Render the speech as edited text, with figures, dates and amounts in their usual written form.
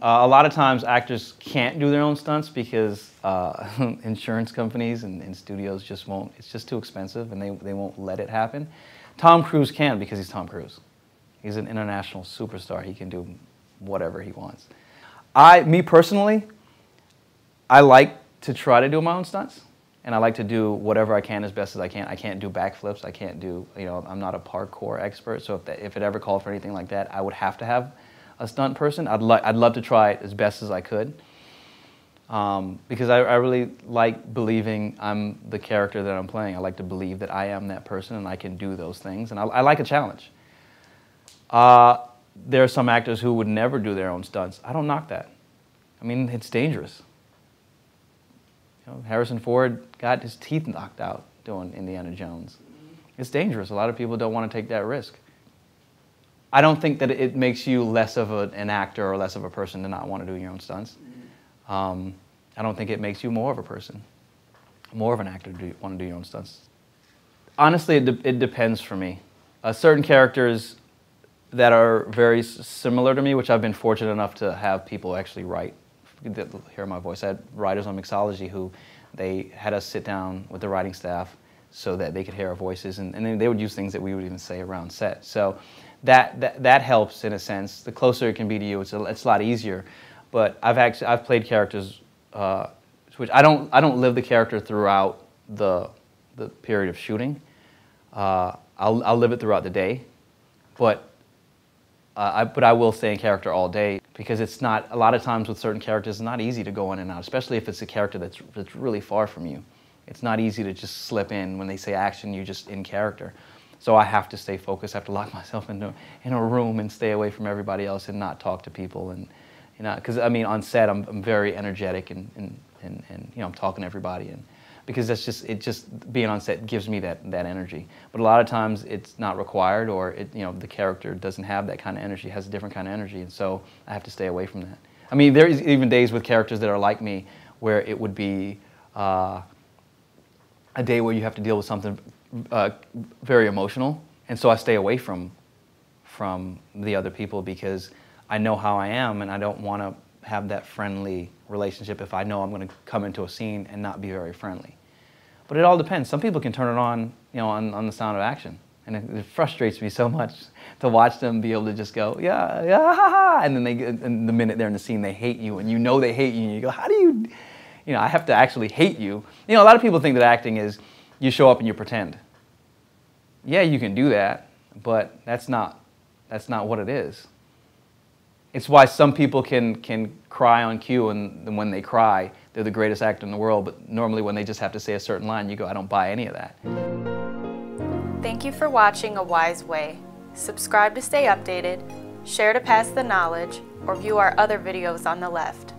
A lot of times actors can't do their own stunts because insurance companies and studios just won't, it's just too expensive and they won't let it happen. Tom Cruise can because he's Tom Cruise. He's an international superstar. He can do whatever he wants. Me personally, I like to try to do my own stunts. And I like to do whatever I can as best as I can. I can't do backflips. I can't do, I'm not a parkour expert. So if it ever called for anything like that, I would have to have a stunt person. I'd love to try it as best as I could. Because I really like believing I'm the character that I'm playing. I like to believe that I am that person and I can do those things. And I like a challenge. There are some actors who would never do their own stunts. I don't knock that. I mean, it's dangerous. Harrison Ford got his teeth knocked out doing Indiana Jones. It's dangerous. A lot of people don't want to take that risk. I don't think that it makes you less of an actor or less of a person to not want to do your own stunts. I don't think it makes you more of a person, more of an actor to want to do your own stunts. Honestly, it depends for me. Certain characters that are very similar to me, which I've been fortunate enough to have people actually write, hear my voice. I had writers on Mixology who they had us sit down with the writing staff so that they could hear our voices, and then they would use things that we would even say around set. So that helps in a sense. The closer it can be to you, it's a lot easier. But I've played characters which I don't live the character throughout the period of shooting. I'll live it throughout the day, but I will stay in character all day because it's not, a lot of times with certain characters, it's not easy to go in and out, especially if it's a character that's really far from you. It's not easy to just slip in. When they say action, you're just in character. So I have to stay focused. I have to lock myself in a room and stay away from everybody else and not talk to people. And because I mean, on set, I'm very energetic and I'm talking to everybody, and because just being on set gives me that energy. But a lot of times it's not required, or the character doesn't have that kind of energy, has a different kind of energy, and so I have to stay away from that. I mean, there's even days with characters that are like me where it would be a day where you have to deal with something very emotional, and so I stay away from the other people because I know how I am, and I don't want to have that friendly relationship if I know I'm going to come into a scene and not be very friendly. But it all depends. Some people can turn it on, on the sound of action, and it frustrates me so much to watch them be able to just go, yeah, yeah, ha, ha, and then and the minute they're in the scene, they hate you, and they hate you, and you go, how do you, I have to actually hate you. A lot of people think that acting is you show up and you pretend. Yeah, you can do that, but that's not what it is. It's why some people can cry on cue, and when they cry, they're the greatest actor in the world, but normally when they just have to say a certain line, you go, I don't buy any of that. Thank you for watching A Wise Way. Subscribe to stay updated, share to pass the knowledge, or view our other videos on the left.